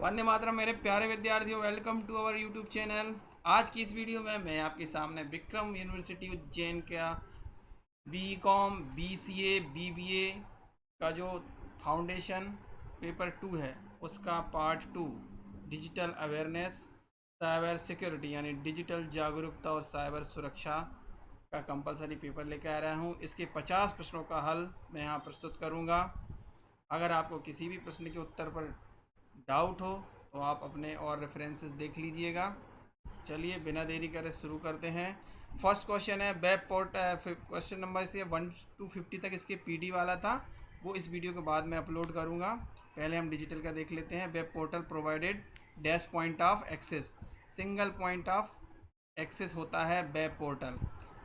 वंदे मातरम मेरे प्यारे विद्यार्थियों, welcome to our YouTube channel. आज की इस वीडियो में मैं आपके सामने विक्रम यूनिवर्सिटी उज्जैन का बीकॉम बीसीए बीबीए का जो फाउंडेशन पेपर 2 है उसका part 2 digital awareness cyber security यानी डिजिटल जागरूकता और साइबर सुरक्षा का कंपलसरी पेपर लेकर आ रहा हूँ। इसके 50 प्रश्नों का हल मैं यहाँ प्रस्तुत करूँगा। अगर आपको किसी भी प्रश्न के उत्तर पर डाउट हो तो आप अपने और रेफरेंसेस देख लीजिएगा। चलिए बिना देरी करे शुरू करते हैं। फर्स्ट क्वेश्चन है वेब पोर्ट। क्वेश्चन नंबर से 1 to 50 तक इसके पीडी वाला था, वो इस वीडियो के बाद में अपलोड करूंगा। पहले हम डिजिटल का देख लेते हैं। Web portal provided dash point of access, single point of access होता है वेब पोर्टल।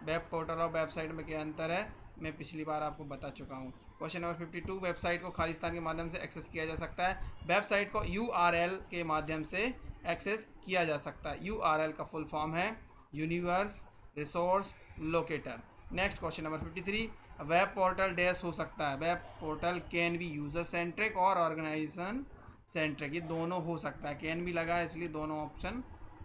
वेब पोर्टल और वेबसाइट में क्या अंतर है मैं पिछली बार आपको बता चुका हूँ। क्वेश्चन नंबर 52, वेबसाइट को खालिस्तान के माध्यम से एक्सेस किया जा सकता है। वेबसाइट को यूआरएल के माध्यम से एक्सेस किया जा सकता है। यूआरएल का फुल फॉर्म है universe resource locator. Next question number 53, web portal dash हो सकता है। Web portal can be user centric और ऑर्गेनाइजेशन सेंट्रिक, ये दोनों हो सकता है। कैन भी लगा है इसलिए दोनों ऑप्शन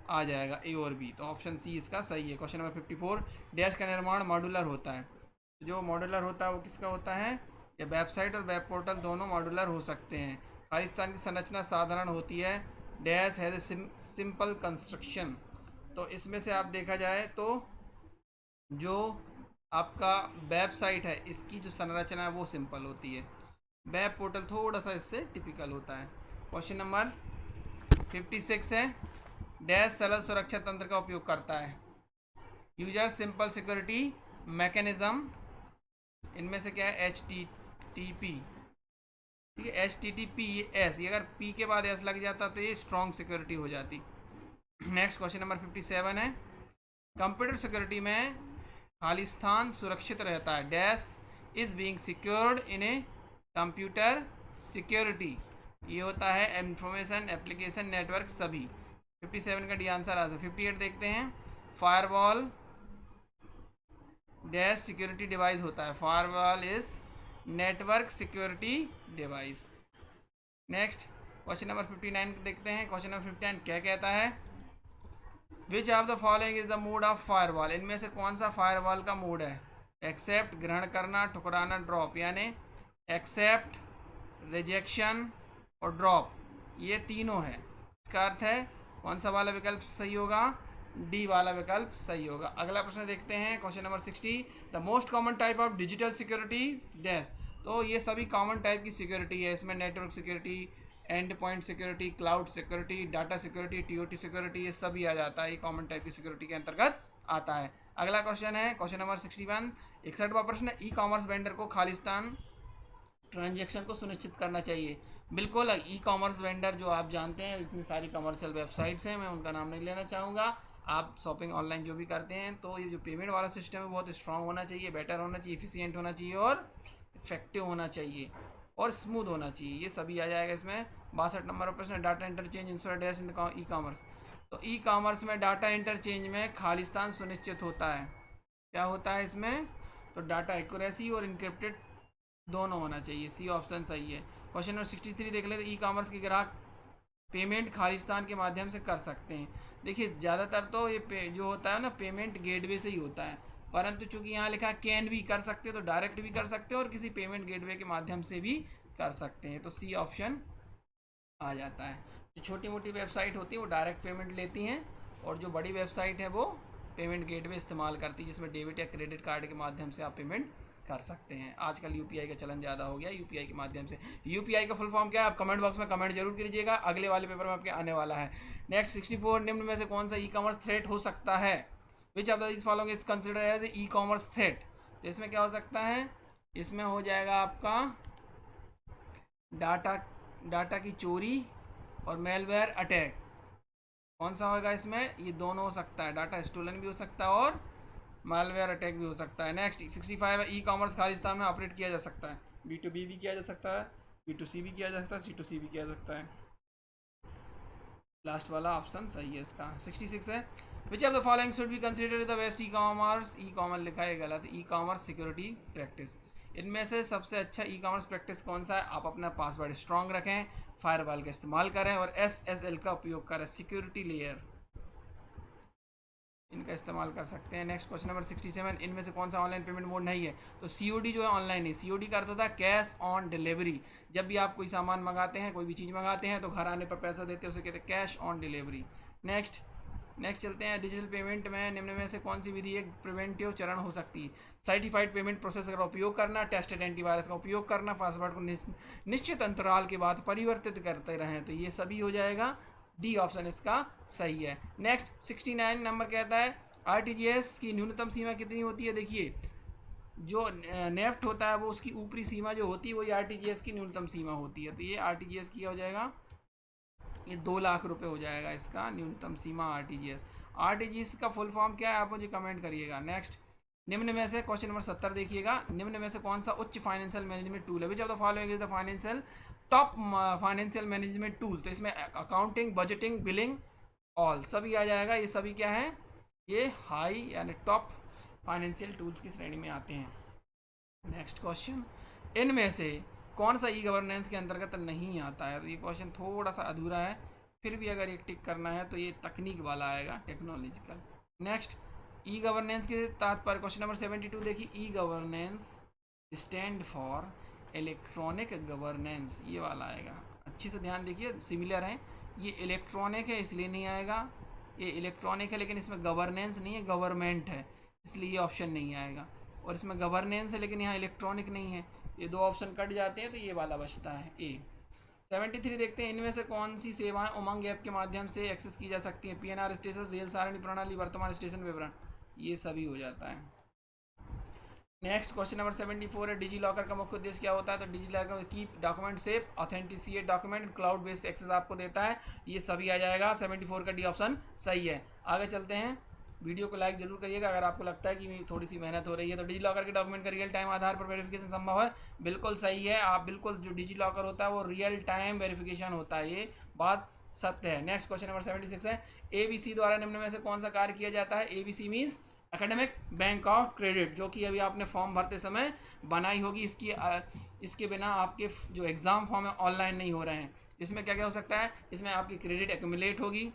आ जाएगा, ए और बी, तो ऑप्शन सी इसका सही है। क्वेश्चन नंबर 54, डैश का निर्माण मॉड्यूलर होता है। जो मॉड्यूलर होता है वो किसका होता है? या वेबसाइट और वेब पोर्टल दोनों मॉड्यूलर हो सकते हैं। खालिस्तान की संरचना साधारण होती है। Dash has a simple construction, तो इसमें से आप देखा जाए तो जो आपका वेबसाइट है इसकी जो संरचना है वो सिंपल होती है। वेब पोर्टल थोड़ा सा इससे टिपिकल होता है। क्वेश्चन नंबर 56 है, डैश सरल सुरक्षा तंत्र का उपयोग करता है। यूजर सिंपल सिक्योरिटी मैकेनिज्म, इनमें से क्या है? HTTP, ठीक है, HTTPS। ये अगर P के बाद S लग जाता तो ये स्ट्रॉन्ग सिक्योरिटी हो जाती। नेक्स्ट क्वेश्चन नंबर 57 है, कंप्यूटर सिक्योरिटी में खालिस्तान सुरक्षित रहता है। Dash is being secured in a computer security, ये होता है इंफॉर्मेशन एप्लीकेशन नेटवर्क सभी। 57 का डी आंसर आ सकता है। 58 देखते हैं, फायरवॉल डैश सिक्योरिटी डिवाइस होता है। Firewall is network security device. Next question number 59 देखते हैं। क्वेश्चन नंबर 59 क्या कहता है? Which of the following is the mode of firewall, इनमें से कौन सा फायरवॉल का मोड है? एक्सेप्ट ग्रहण करना, ठुकराना, ड्रॉप, यानी एक्सेप्ट, रिजेक्शन और ड्रॉप, ये तीनों है। इसका अर्थ है कौन सा वाला विकल्प सही होगा? डी वाला विकल्प सही होगा। अगला प्रश्न देखते हैं। Question number 60, the most common type of digital security dash, तो ये सभी कॉमन टाइप की सिक्योरिटी है। इसमें network security, and point security, cloud security, data security, TOT security, ये सभी आ जाता है, ये कॉमन टाइप की सिक्योरिटी के अंतर्गत आता है। अगला क्वेश्चन है क्वेश्चन नंबर 61, 61वां प्रश्न, ई कॉमर्स वेंडर को खालिस्तान ट्रांजैक्शन को सुनिश्चित करना चाहिए। बिल्कुल, ई कॉमर्स वेंडर जो आप जानते हैं, इतनी सारी कमर्शियल वेबसाइट्स हैं, मैं उनका नाम नहीं लेना चाहूँगा। आप शॉपिंग ऑनलाइन जो भी करते हैं तो ये जो पेमेंट वाला सिस्टम है बहुत स्ट्रांग होना चाहिए, बेटर होना चाहिए, इफिशियंट होना चाहिए और इफेक्टिव होना चाहिए और स्मूथ होना चाहिए, ये सभी आ जाएगा इसमें। 62 नंबर प्रश्न, data interchange ensure dash in e commerce, तो ई कॉमर्स में डाटा इंटरचेंज में खालिस्तान सुनिश्चित होता है। क्या होता है इसमें? तो डाटा एक्यूरेसी और इनक्रिप्टेड दोनों होना चाहिए, सी ऑप्शन सही है। क्वेश्चन नंबर 63 देख लेते, ई कॉमर्स के ग्राहक पेमेंट खालिस्तान के माध्यम से कर सकते हैं। देखिए ज़्यादातर तो ये जो होता है ना पेमेंट गेटवे से ही होता है, परंतु चूंकि यहाँ लिखा है कैन भी कर सकते हैं, तो डायरेक्ट भी कर सकते हैं और किसी पेमेंट गेटवे के माध्यम से भी कर सकते हैं, तो सी ऑप्शन आ जाता है। जो छोटी मोटी वेबसाइट होती है वो डायरेक्ट पेमेंट लेती हैं और जो बड़ी वेबसाइट है वो पेमेंट गेटवे इस्तेमाल करती है, जिसमें डेबिट या क्रेडिट कार्ड के माध्यम से आप पेमेंट कर सकते हैं। आजकल यूपीआई का चलन ज़्यादा हो गया, यूपीआई के माध्यम से। यूपीआई का फुल फॉर्म क्या है? आप कमेंट बॉक्स में कमेंट जरूर कीजिएगा, अगले वाले पेपर में आपके आने वाला है। नेक्स्ट 64, निम्न में से कौन सा ई कॉमर्स थ्रेट हो सकता है? Which of this following is consider as e commerce threat, तो इसमें क्या हो सकता है? इसमें हो जाएगा आपका डाटा की चोरी और मेलवेयर अटैक। कौन सा होगा इसमें? ये दोनों हो सकता है, डाटा स्टोलन भी हो सकता है और मालवेयर अटैक भी हो सकता है। नेक्स्ट 65 है, ई कॉमर्स खालिस्तान में ऑपरेट किया जा सकता है। B2B भी किया जा सकता है, B2C भी किया जा सकता है, C2C भी किया जा सकता है। लास्ट वाला ऑप्शन सही है इसका। 66 है, which of the following should be considered the best e commerce, e commerce लिखा है गलत, ई कॉमर्स सिक्योरिटी प्रैक्टिस। इनमें से सबसे अच्छा ई कॉमर्स प्रैक्टिस कौन सा है? आप अपना पासवर्ड स्ट्रॉन्ग रखें, फायरवॉल का इस्तेमाल करें और SSL का उपयोग करें, सिक्योरिटी लेयर, इनका इस्तेमाल कर सकते हैं। नेक्स्ट क्वेश्चन नंबर 67, इनमें से कौन सा ऑनलाइन पेमेंट मोड नहीं है? तो COD जो है ऑनलाइन है। COD का अर्थ होता है कैश ऑन डिलीवरी। जब भी आप कोई सामान मंगाते हैं, कोई भी चीज़ मंगाते हैं, तो घर आने पर पैसा देते हैं, उसे कहते हैं कैश ऑन डिलीवरी। नेक्स्ट चलते हैं। डिजिटल पेमेंट में निम्न में से कौन सी विधि एक प्रिवेंटिव चरण हो सकती है? सर्टिफाइड पेमेंट प्रोसेसर का उपयोग करना, टेस्टेड एंटीवायरस का उपयोग करना, पासवर्ड को निश्चित अंतराल के बाद परिवर्तित करते रहें। तो ये सभी हो जाएगा, डी ऑप्शन इसका सही है। नेक्स्ट 69 नंबर कहता है RTGS की न्यूनतम सीमा कितनी होती है? देखिए, जो नेफ्ट होता है वो उसकी ऊपरी सीमा जो होती है वही RTGS की न्यूनतम सीमा होती है। तो ये RTGS की हो जाएगा, ये 2 लाख रुपए हो जाएगा इसका न्यूनतम सीमा RTGS का फुल फॉर्म क्या है, आप मुझे कमेंट करिएगा। नेक्स्ट, निम्न में से क्वेश्चन नंबर 70 देखिएगा, निम्न में से कौन सा उच्च फाइनेंशियल मैनेजमेंट टूल है? Which of the following is the financial top financial management tool? तो इसमें अकाउंटिंग, बजटिंग, बिलिंग, ऑल सभी आ जाएगा। ये सभी क्या है? ये हाई यानी टॉप फाइनेंशियल टूल्स की श्रेणी में आते हैं। नेक्स्ट क्वेश्चन, इनमें से कौन सा ई गवर्नेंस के अंतर्गत नहीं आता है? तो ये क्वेश्चन थोड़ा सा अधूरा है, फिर भी अगर एक टिक करना है तो ये तकनीक वाला आएगा, टेक्नोलॉजिकल। नेक्स्ट, ई गवर्नेंस के तात्पर्य, क्वेश्चन नंबर 72 देखिए, e governance stand for electronic governance, ये वाला आएगा। अच्छे से ध्यान देखिए, सिमिलर है। ये इलेक्ट्रॉनिक है इसलिए नहीं आएगा, ये इलेक्ट्रॉनिक है लेकिन इसमें गवर्नेंस नहीं है, गवर्नमेंट है, इसलिए ये ऑप्शन नहीं आएगा। और इसमें गवर्नेंस है लेकिन यहाँ इलेक्ट्रॉनिक नहीं है, ये 2 ऑप्शन कट जाते हैं, तो ये वाला बचता है ए। 73 देखते हैं, इनमें से कौन सी सेवाएं उमंग ऐप के माध्यम से एक्सेस की जा सकती हैं? PNR स्टेटस, रेल सारणी प्रणाली, वर्तमान स्टेशन विवरण, ये सभी हो जाता है। नेक्स्ट क्वेश्चन नंबर 74 है, डिजी लॉकर का मुख्य उद्देश्य क्या होता है? तो DigiLocker keep document safe, authenticate document, cloud based access आपको देता है, ये सभी आ जाएगा। 74 का डी ऑप्शन सही है। आगे चलते हैं, वीडियो को लाइक जरूर करिएगा अगर आपको लगता है कि थोड़ी सी मेहनत हो रही है। तो डिजी लॉकर के डॉक्यूमेंट का रियल टाइम आधार पर वेरिफिकेशन संभव है, बिल्कुल सही है। आप बिल्कुल, जो डिजी लॉकर होता है वो रियल टाइम वेरिफिकेशन होता है, ये बात सत्य है। नेक्स्ट क्वेश्चन नंबर 76 है, ABC द्वारा निम्न में से कौन सा कार्य किया जाता है? ABC means academic bank of credit, जो कि अभी आपने फॉर्म भरते समय बनाई होगी। इसके बिना आपके जो एग्ज़ाम फॉर्म है ऑनलाइन नहीं हो रहे हैं। इसमें क्या क्या हो सकता है? इसमें आपकी क्रेडिट एक्यूमुलेट होगी,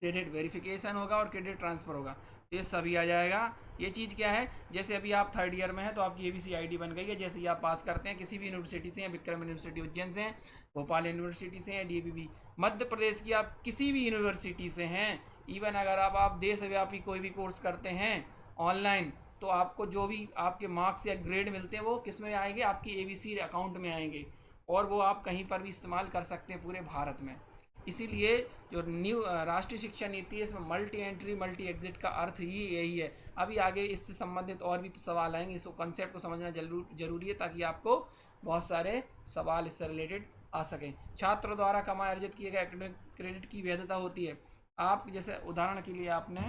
क्रेडिट वेरिफिकेशन होगा और क्रेडिट ट्रांसफ़र होगा, ये सभी आ जाएगा। ये चीज़ क्या है, जैसे अभी आप 3rd ईयर में हैं तो आपकी ABC ID बन गई है। जैसे ही आप पास करते हैं किसी भी यूनिवर्सिटी से, विक्रम यूनिवर्सिटी उज्जैन से, भोपाल यूनिवर्सिटी से, या DAVB मध्य प्रदेश की आप किसी भी यूनिवर्सिटी से हैं, इवन अगर आप देशव्यापी कोई भी कोर्स करते हैं ऑनलाइन, तो आपको जो भी आपके मार्क्स या ग्रेड मिलते हैं वो किस में आएंगे? आपकी ABC अकाउंट में आएंगे, और वो आप कहीं पर भी इस्तेमाल कर सकते हैं पूरे भारत में। इसीलिए जो न्यू राष्ट्रीय शिक्षा नीति है, इसमें मल्टी एंट्री मल्टी एग्जिट का अर्थ ही यही है। अभी आगे इससे संबंधित और भी सवाल आएंगे, इस कॉन्सेप्ट को समझना जरूरी है, ताकि आपको बहुत सारे सवाल इससे रिलेटेड आ सकें। छात्र द्वारा कमाई अर्जित किए गए एकेडमिक क्रेडिट की वैधता होती है। आप जैसे उदाहरण के लिए, आपने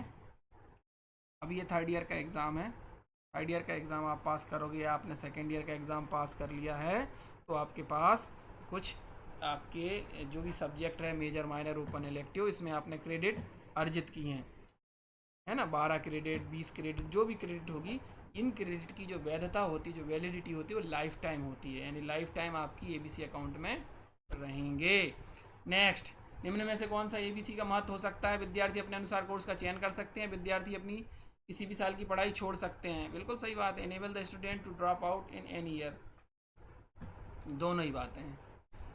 अभी ये 3rd ईयर का एग्ज़ाम है, 3rd ईयर का एग्ज़ाम आप पास करोगे, या आपने 2nd ईयर का एग्ज़ाम पास कर लिया है, तो आपके पास कुछ आपके जो भी सब्जेक्ट है, मेजर माइनर ओपन इलेक्टिव, इसमें आपने क्रेडिट अर्जित की हैं, है ना, 12 क्रेडिट, 20 क्रेडिट, जो भी क्रेडिट होगी, इन क्रेडिट की जो वैधता होती है, जो वैलिडिटी होती है, वो लाइफ टाइम होती है, यानी लाइफ टाइम आपकी ABC अकाउंट में रहेंगे। नेक्स्ट, निम्न में से कौन सा ABC का महत्व हो सकता है? विद्यार्थी अपने अनुसार कोर्स का चयन कर सकते हैं, विद्यार्थी अपनी किसी भी साल की पढ़ाई छोड़ सकते हैं, बिल्कुल सही बात है। Enable the student to drop out in any year, दोनों ही बातें हैं।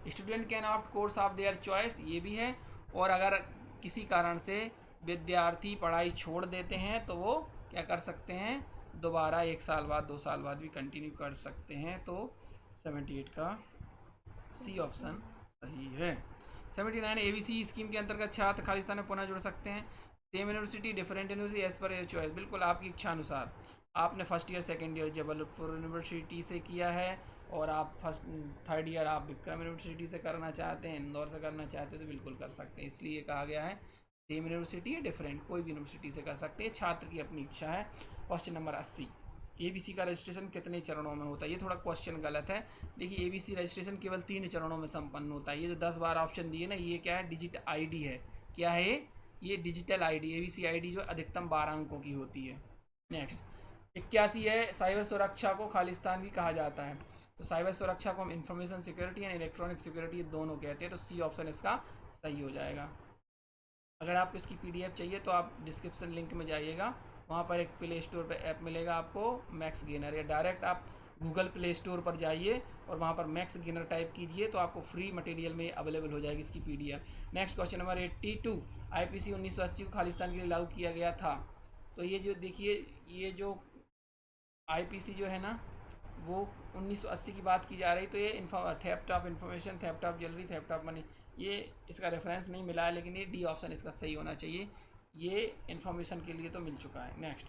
Student can opt course of their choice, ये भी है। और अगर किसी कारण से विद्यार्थी पढ़ाई छोड़ देते हैं तो वो क्या कर सकते हैं? दोबारा 1 साल बाद, 2 साल बाद भी कंटिन्यू कर सकते हैं। तो 78 का सी ऑप्शन सही है। 79, ABC स्कीम के अंतर्गत छात्र खालिस्तान में पुनः जुड़ सकते हैं। Same university, different university, as per your choice, बिल्कुल आपकी इच्छा अनुसार। आपने 1st year 2nd year Jabalpur university से किया है, और आप 3rd ईयर आप विक्रम यूनिवर्सिटी से करना चाहते हैं, इंदौर से करना चाहते हैं, तो बिल्कुल कर सकते हैं। इसलिए कहा गया है सेम यूनिवर्सिटी या डिफरेंट, कोई भी यूनिवर्सिटी से कर सकते हैं, छात्र की अपनी इच्छा है। क्वेश्चन नंबर 80, ABC का रजिस्ट्रेशन कितने चरणों में होता है? ये थोड़ा क्वेश्चन गलत है। देखिए, ABC रजिस्ट्रेशन केवल 3 चरणों में संपन्न होता है। ये जो 10-12 ऑप्शन दिए ना, ये क्या है? डिजिट ID है। क्या है ये? डिजिटल ID, ABC ID जो अधिकतम 12 अंकों की होती है। नेक्स्ट, 81 है, साइबर सुरक्षा को खालिस्तान भी कहा जाता है। तो साइबर सुरक्षा को हम information security and electronic security दोनों कहते हैं, तो सी ऑप्शन इसका सही हो जाएगा। अगर आपको इसकी पीडीएफ चाहिए तो आप डिस्क्रिप्शन लिंक में जाइएगा, वहाँ पर एक प्ले स्टोर पर ऐप मिलेगा आपको मैक्स गेनर, या डायरेक्ट आप गूगल प्ले स्टोर पर जाइए और वहाँ पर मैक्स गेनर टाइप कीजिए तो आपको फ्री मटेरियल में अवेलेबल हो जाएगी इसकी PDF. Next question number 82, IPC 1980 को खालिस्तान के लिए लागू किया गया था। तो ये जो देखिए, ये जो आईपीसी जो है ना वो 1980 की बात की जा रही, तो ये theft of information, theft of jewellery, theft of money, ये इसका रेफरेंस नहीं मिला है, लेकिन ये डी ऑप्शन इसका सही होना चाहिए, ये इन्फॉर्मेशन के लिए तो मिल चुका है। नेक्स्ट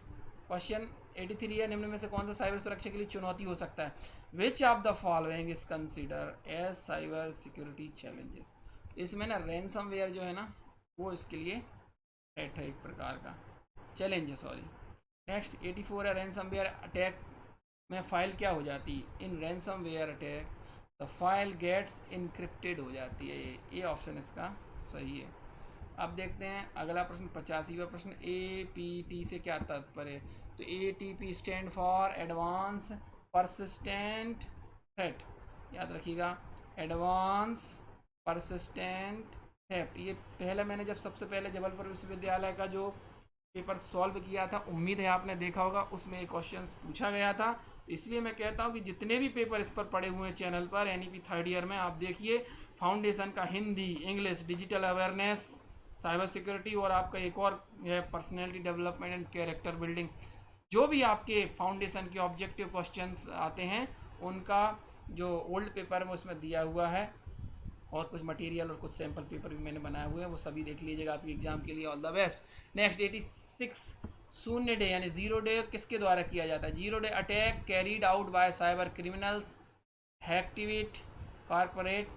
क्वेश्चन 83 है, निम्न में से कौन सा साइबर सुरक्षा के लिए चुनौती हो सकता है? Which of the following is consider as cyber security challenges? इसमें ना रैनसमवेयर जो है ना वो इसके लिए थ्रेट है, एक प्रकार का चैलेंज है, सॉरी। नेक्स्ट 84 है, रैनसमवेयर अटैक में फाइल क्या हो जाती है? In ransomware attack the file gets encrypted हो जाती है, ये ऑप्शन इसका सही है। अब देखते हैं अगला प्रश्न 85वां प्रश्न, APT से क्या तात्पर्य है? तो ATP stand for advance persistent threat, याद रखिएगा, एडवांस परसिस्टेंट थेफ्ट। ये पहले मैंने जब सबसे पहले जबलपुर विश्वविद्यालय का जो पेपर सॉल्व किया था, उम्मीद है आपने देखा होगा, उसमें एक क्वेश्चन पूछा गया था। इसलिए मैं कहता हूँ कि जितने भी पेपर इस पर पड़े हुए हैं चैनल पर NEP थर्ड ईयर में, आप देखिए फाउंडेशन का Hindi, English, digital awareness, cyber security, और आपका एक और है personality development and character building. जो भी आपके फाउंडेशन के ऑब्जेक्टिव क्वेश्चंस आते हैं उनका जो ओल्ड पेपर में उसमें दिया हुआ है, और कुछ मटेरियल और कुछ सैम्पल पेपर भी मैंने बनाए हुए हैं, वो सभी देख लीजिएगा आपके एग्जाम के लिए। All the best. नेक्स्ट 86, शून्य डे यानी जीरो डे किसके द्वारा किया जाता है? Zero day attack carried out by cyber criminals, hacktivist, corporate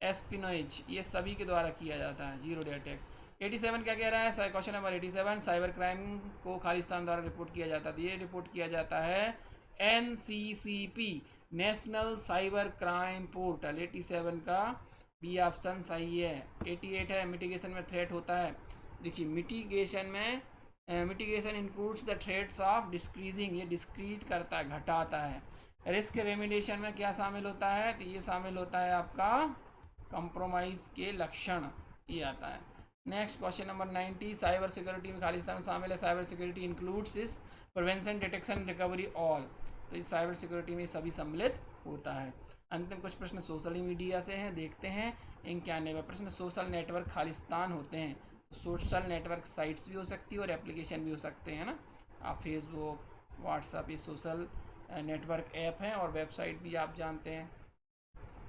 espionage, ये सभी के द्वारा किया जाता है जीरो डे अटैक। 87 क्या कह रहा है? क्वेश्चन नंबर 87, साइबर क्राइम को खालिस्तान द्वारा रिपोर्ट किया जाता है, तो ये रिपोर्ट किया जाता है NCCP, national cyber crime portal. 87 का बी ऑप्शन सही है। 88 है, मिटिगेशन में थ्रेट होता है। देखिए मिटिगेशन में mitigation includes the threats of डिस्क्रीजिंग, ये डिस्क्रीज करता है, घटाता है। रिस्क रेमिडिएशन में क्या शामिल होता है? तो ये शामिल होता है आपका कंप्रोमाइज़ के लक्षण, ये आता है। Next question number 90, cyber security में खालिस्तान शामिल है। साइबर सिक्योरिटी इंक्लूड्स इस प्रिवेंशन, डिटेक्शन, रिकवरी ऑल, तो इस साइबर सिक्योरिटी में सभी सम्मिलित होता है। अंतिम कुछ प्रश्न सोशल मीडिया से हैं, देखते हैं। 91वां प्रश्न, सोशल नेटवर्क खालिस्तान होते हैं, तो सोशल नेटवर्क साइट्स भी हो सकती है और एप्लीकेशन भी हो सकते हैं ना। आप फेसबुक, व्हाट्सअप, ये सोशल नेटवर्क ऐप हैं, और वेबसाइट भी आप जानते हैं,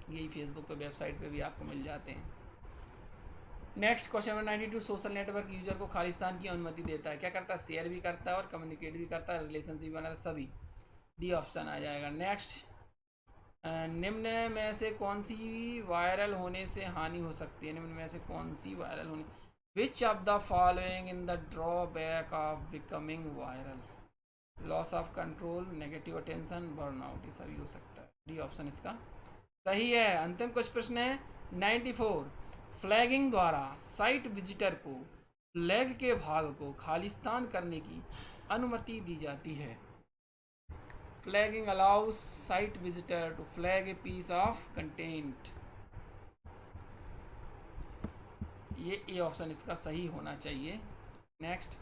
यही फेसबुक पे वेबसाइट पे भी आपको मिल जाते हैं। Next question number 92, social network user को खालिस्तान की अनुमति देता है, क्या करता है? शेयर भी करता है और कम्युनिकेट भी करता है, रिलेशनशिप बनाता है, सभी। डी ऑप्शन आ जाएगा। नेक्स्ट, निम्न में से कौन सी वायरल होने से हानि हो सकती है? निम्न में से कौन सी वायरल होने, विच of the following in the drawback of becoming viral? Loss of control, negative attention, burnout, ये सभी हो सकता है। डी ऑप्शन इसका सही है। अंतिम कुछ प्रश्न है 94, फ्लैगिंग द्वारा साइट विजिटर को फ्लैग के भाग को खालिस्तान करने की अनुमति दी जाती है। Flagging allows site visitor to flag a piece of content, ये ऑप्शन इसका सही होना चाहिए। नेक्स्ट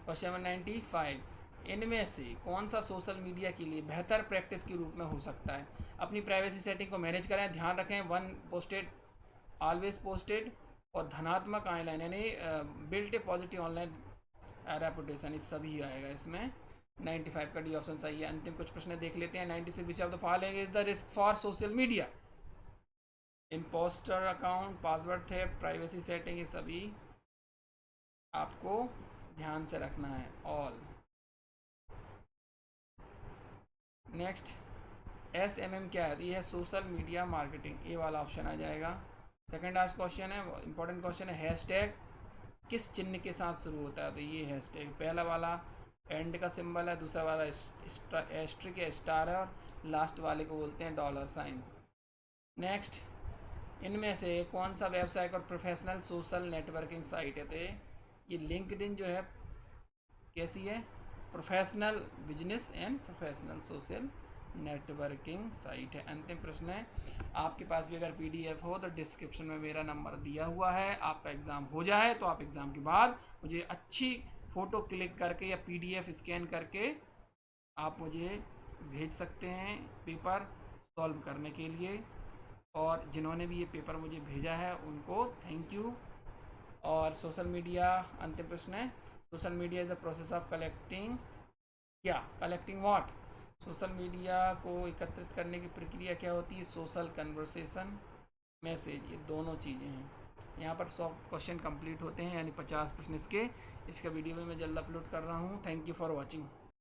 क्वेश्चन नंबर 95, इनमें से कौन सा सोशल मीडिया के लिए बेहतर प्रैक्टिस के रूप में हो सकता है? अपनी प्राइवेसी सेटिंग को मैनेज करें, ध्यान रखें, वन पोस्टेड ऑलवेज पोस्टेड, और धनात्मक ऑनलाइन यानी बिल्ट ए पॉजिटिव ऑनलाइन रेपुटेशन, इस सभी आएगा इसमें। 95 का डी ऑप्शन सही है। अंतिम कुछ प्रश्न देख लेते हैं। 96, which of the following is the risk for social media? Impostor account, password theft, privacy setting, ये सभी आपको ध्यान से रखना है, ऑल। नेक्स्ट SMM क्या है? ये है सोशल मीडिया मार्केटिंग, ये वाला ऑप्शन आ जाएगा। सेकंड लास्ट क्वेश्चन है, इंपॉर्टेंट क्वेश्चन है, हैशटैग किस चिन्ह के साथ शुरू होता है? तो ये हैशटैग, पहला वाला एंड का सिंबल है, दूसरा वाला एस्ट्रिक या स्टार है, और लास्ट वाले को बोलते हैं $। नेक्स्ट, इनमें से कौन सा वेबसाइट और प्रोफेशनल सोशल नेटवर्किंग साइट है? तो ये लिंक्डइन जो है, कैसी है? Professional business and professional social networking site है। अंतिम प्रश्न है, आपके पास भी अगर पीडीएफ हो तो डिस्क्रिप्शन में मेरा नंबर दिया हुआ है। आपका एग्ज़ाम हो जाए तो आप एग्ज़ाम के बाद मुझे अच्छी फ़ोटो क्लिक करके या पीडीएफ स्कैन करके आप मुझे भेज सकते हैं पेपर सॉल्व करने के लिए। और जिन्होंने भी ये पेपर मुझे भेजा है उनको थैंक यू। और सोशल मीडिया, अंतिम प्रश्न है, social media is the process of collecting, क्या कलेक्टिंग व्हाट, सोशल मीडिया को एकत्रित करने की प्रक्रिया क्या होती है? सोशल कन्वर्सेशन, मैसेज, ये दोनों चीज़ें हैं। यहाँ पर 100 क्वेश्चन कंप्लीट होते हैं, यानी 50 प्रश्न इसके। इसका वीडियो भी मैं जल्द अपलोड कर रहा हूँ। Thank you for watching.